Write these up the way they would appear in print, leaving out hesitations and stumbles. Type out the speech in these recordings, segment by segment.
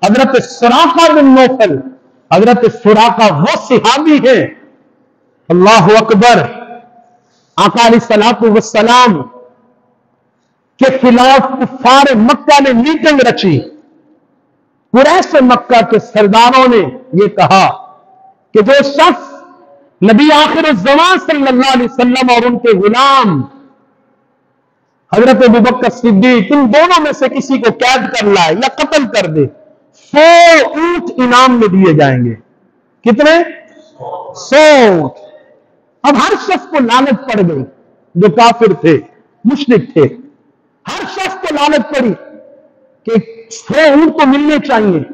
हजरत सुराका बिन Naufal, हजरत सुराका वो सिहाबी है, अल्लाह अकबर, आका अलैहिस्सलातु वस्सलाम के खिलाफ कुफ्फार मक्का ने मीटिंग रची। कुरैश मक्का के सरदारों ने यह कहा कि जो शख्स नबी आखिर ज़मान सल्लल्लाहु अलैहि वसल्लम और उनके गुलाम हजरत अबू बकर सिद्दीक इन दोनों में से किसी को कैद कर लाए या कत्ल कर दे, 100 ऊंट इनाम में दिए जाएंगे। कितने? 100 ऊंट। अब हर शख्स को लानत पड़ गई, जो काफिर थे, मुशरिक थे, हर शख्स को लानत पड़ी कि 100 ऊंट तो मिलने चाहिए।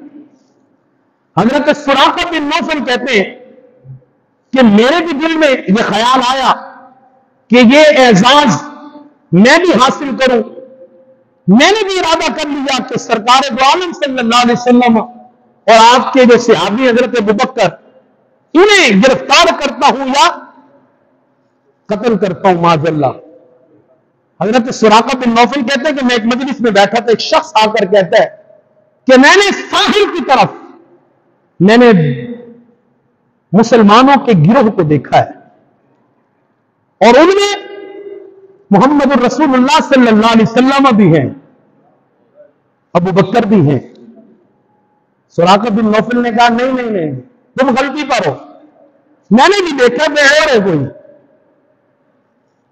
हजरत सुराका बिन नौफल कहते हैं कि मेरे भी दिल में यह ख्याल आया कि ये एजाज मैं भी हासिल करूं। मैंने भी इरादा कर लिया कि सरकार दो आलम सल्लल्लाहु अलैहि वसल्लम और आपके जो सहाबी हजरत अबू बकर, इन्हें गिरफ्तार करता हूं या कत्ल करता हूं माज़अल्लाह। हजरत सुराका बिन नौफल कहते हैं कि मैं एक मजलिस में बैठा था, एक शख्स आकर कहता है कि मैंने साहिल की तरफ मैंने मुसलमानों के गिरोह को देखा है और उनमें मोहम्मद रसूलुल्लाह सल्लल्लाहु अलैहि वसल्लम भी हैं, अबू बकर भी हैं। सुराका बिन नौफल ने कहा नहीं नहीं नहीं, तुम गलती पर हो, मैंने भी देखा कि और है कोई,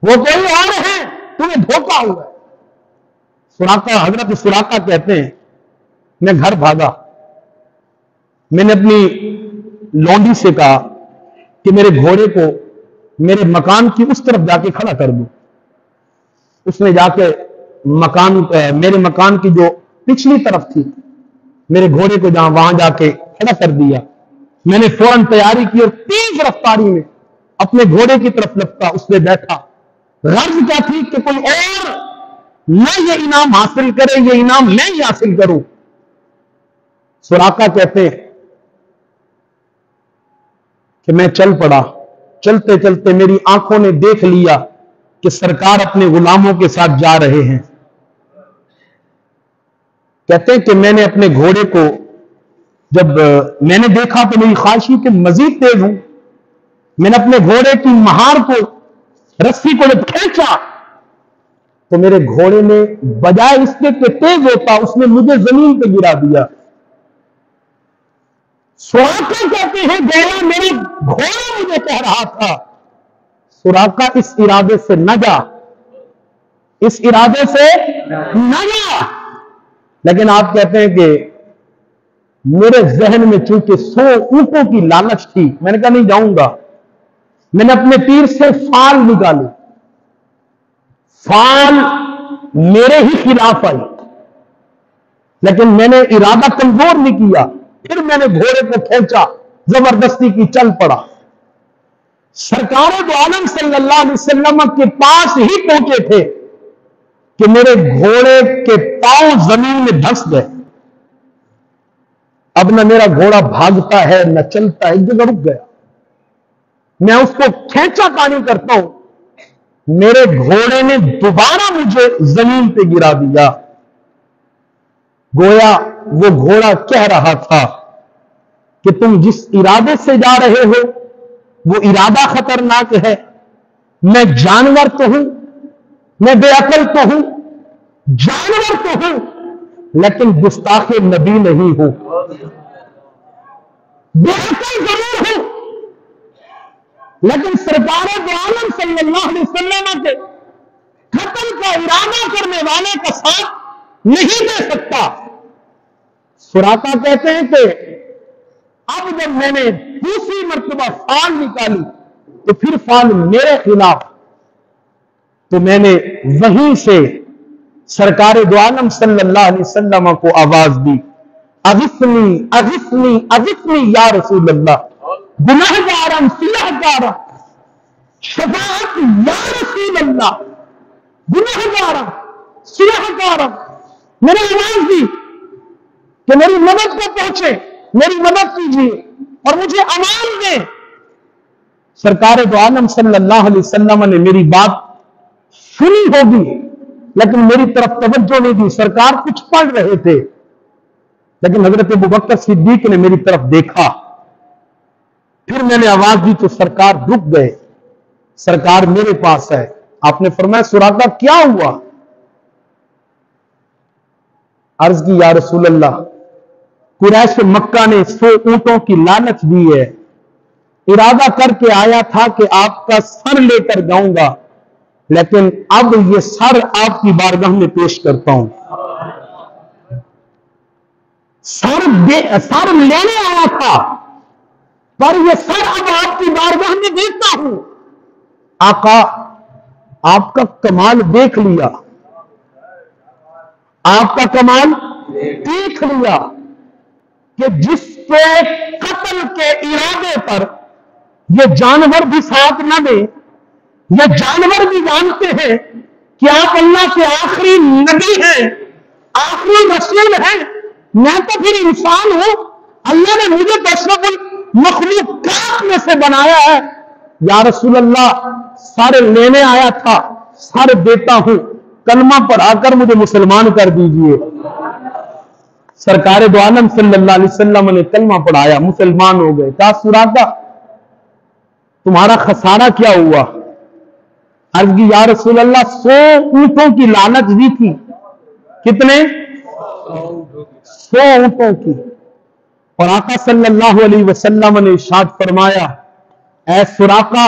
वो कोई और है, तुम्हें धोखा हुआ। सुराका, हजरत सुराका कहते हैं मैं घर भागा, मैंने अपनी लौंडी से कहा कि मेरे घोड़े को मेरे मकान की उस तरफ जाके खड़ा कर दो। उसने जाके मेरे मकान की जो पिछली तरफ थी, मेरे घोड़े को वहां जाके खड़ा कर दिया। मैंने फौरन तैयारी की और तेज रफ्तारी में अपने घोड़े की तरफ लपका, उसने बैठा। गर्ज क्या थी कि कोई और न ये इनाम हासिल करे, ये इनाम मैं ही हासिल करूं। सुराका कहते हैं कि मैं चल पड़ा, चलते चलते मेरी आंखों ने देख लिया कि सरकार अपने गुलामों के साथ जा रहे हैं। कहते हैं कि मैंने अपने घोड़े को जब मैंने देखा तो मेरी ख्वाहिश हुई कि मजीद तेज हूं। मैंने अपने घोड़े की महार को, रस्सी को जब खींचा तो मेरे घोड़े ने बजाय इसके कि तेज होता, उसने मुझे जमीन पे गिरा दिया। सुराका कहते हैं गया मेरे घोड़ा मुझे कह रहा था, सुराका इस इरादे से न जा, इस इरादे से न जा। लेकिन आप कहते हैं कि मेरे जहन में चूंकि 100 ऊंटों की लालच थी, मैंने कहा नहीं जाऊंगा। मैंने अपने तीर से फाल निकाले, फाल मेरे ही खिलाफ आई, लेकिन मैंने इरादा कमजोर नहीं किया। फिर मैंने घोड़े को खींचा, जबरदस्ती की चल पड़ा। सरकार दो आलम सल्लल्लाहु अलैहि वसल्लम के पास ही पहुंचे थे कि मेरे घोड़े के पांव जमीन में धंस गए। अब न मेरा घोड़ा भागता है न चलता है, एक जगह रुक गया। मैं उसको खींचा तानी करता हूं, मेरे घोड़े ने दोबारा मुझे जमीन पे गिरा दिया। गोया वो घोड़ा कह रहा था कि तुम जिस इरादे से जा रहे हो वो इरादा खतरनाक है। मैं जानवर तो हूं, मैं बेअकल तो हूं, जानवर तो हूं, लेकिन गुस्ताखे नबी नहीं हूं। बेअकल जरूर हूं, लेकिन सरकार दो आलम सल्लल्लाहु अलैहि वसल्लम के कत्ल का इरादा करने वाले का साथ नहीं दे सकता। सुराका कहते हैं कि अब जब मैंने दूसरी मर्तबा फाल निकाली तो फिर फाल मेरे खिलाफ, तो मैंने वहीं से सरकार दो आलम सल्लल्लाहु अलैहि वसल्लम को आवाज दी, अगिस्नी अगिस्नी अगिस्नी या रसूल अल्लाह, गुनाहगारम सियाहगारम शफाअत या रसूल अल्लाह, गुनाहगारम सियाहगारम। मैंने आवाज दी कि मेरी मदद को पहुंचे, मेरी मदद कीजिए और मुझे अमान दें। सरकार दो आलम सल्लल्लाहु अलैहि वसल्लम ने मेरी बात सुनी होगी, लेकिन मेरी तरफ तवज्जो नहीं दी। सरकार कुछ पढ़ रहे थे, لیکن حضرت ابوبکر صدیق نے میری طرف دیکھا، پھر میں نے آواز دی تو سرکار رک گئے، سرکار میرے پاس ہے۔ آپ نے فرمایا سراقہ کیا ہوا؟ عرض کی یا رسول اللہ، قریش مکہ نے 100 اونٹوں کی لالچ دی ہے، ارادہ کر کے آیا تھا کہ آپ کا سر لے کر جاؤں گا، لیکن اب یہ سر آپ کی بارگاہ میں پیش کرتا ہوں۔ سر لینے آیا تھا، پر یہ سر اب آپ کی بارگاہ میں دیکھتا ہوں۔ آقا آپ کا کمال دیکھ لیا، آپ کا کمال دیکھ لیا کہ جس کے قتل کے ارادے پر یہ جانور بھی ساتھ نہ دے، یہ جانور بھی جانتے ہیں کہ آپ اللہ کے آخری نبی ہیں، آخری رسول ہیں، میں تو پھر انسان ہوں، اللہ نے مجھے اشرف المخلوقات میں سے بنایا ہے، یا رسول اللہ سر لینے آیا تھا، سر دیتا ہوں، کلمہ پڑھا کر مجھے مسلمان کر دیجئے۔ سرکار دو عالم صلی اللہ علیہ وسلم نے کلمہ پڑھایا، مسلمان ہو گئے۔ کہا سراقہ تمہارا خسارہ کیا ہوا؟ عرض کی یا رسول اللہ 100 اونٹوں کی لالچ دی تھی۔ کتنے؟ 100 اونٹوں کی۔ اور آقا صلی اللہ علیہ وسلم نے ارشاد فرمایا اے سراقہ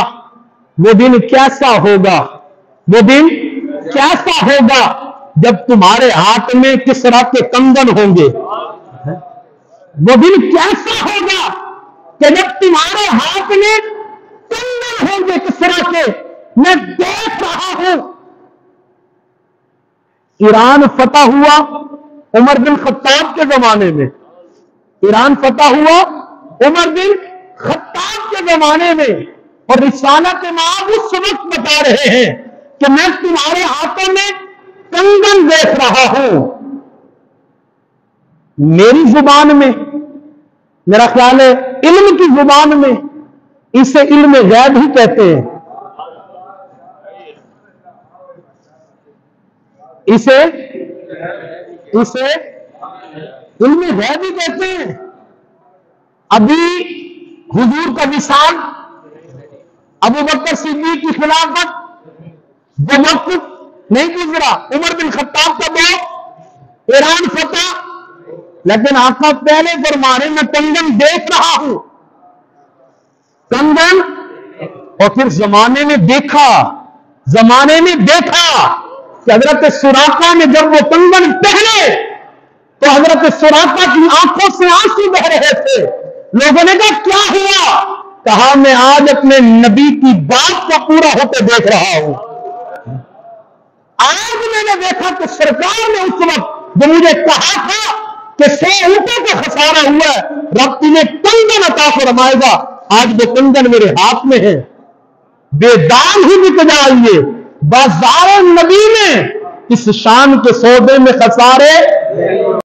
وہ دن کیسا ہوگا، وہ دن کیسا ہوگا جب تمہارے ہاتھ میں کسرا کے کنگن ہوں گے، وہ دن کیسا ہوگا کہ جب تمہارے ہاتھ میں کنگن ہوں گے کسرا کے۔ میں دیکھ رہا ہوں ایران فتح ہوا عمر بن خطاب کے زمانے میں، ایران فتح ہوا عمر بن خطاب کے زمانے میں، اور رسالت امام اس وقت بتا رہے ہیں کہ میں تمہارے ہاتھوں میں کنگن دیکھ رہا ہوں۔ میری زبان میں، میرا خیال ہے علم کی زبان میں اسے علم غیب ہی کہتے ہیں، اسے علم غیب ہی کہتے ہیں۔ ابھی حضور کا وصال، ابوبکر صدیق کی خلافت، وہ وقت نہیں گزرا، عمر بن خطاب کا دور، ایران فتح، لیکن آقا پہلے فرمانے میں کنگن دیکھ رہا ہوں، کنگن۔ اور پھر زمانے میں دیکھا کہ حضرت سراقہ نے جب وہ کنگن پہنے تو حضرت سراقہ کی آنکھوں سے آنسو بہ رہے تھے۔ لوگوں نے کہا کیا ہوا؟ کہا میں آج اپنے نبی کی بات کو پورا ہوتے دیکھ رہا ہوں۔ آج میں نے دیکھا کہ سرکار نے اس وقت جو مجھے کہا تھا کہ 100 اونٹوں کا خسارہ ہوا ہے، رب تمہیں کنگن عطا فرمائے گا، آج وہ کنگن میرے ہاتھ میں ہے۔ بے دام ہی بک جائیے بازار نبی میں، اس شان کے سودے میں خسارے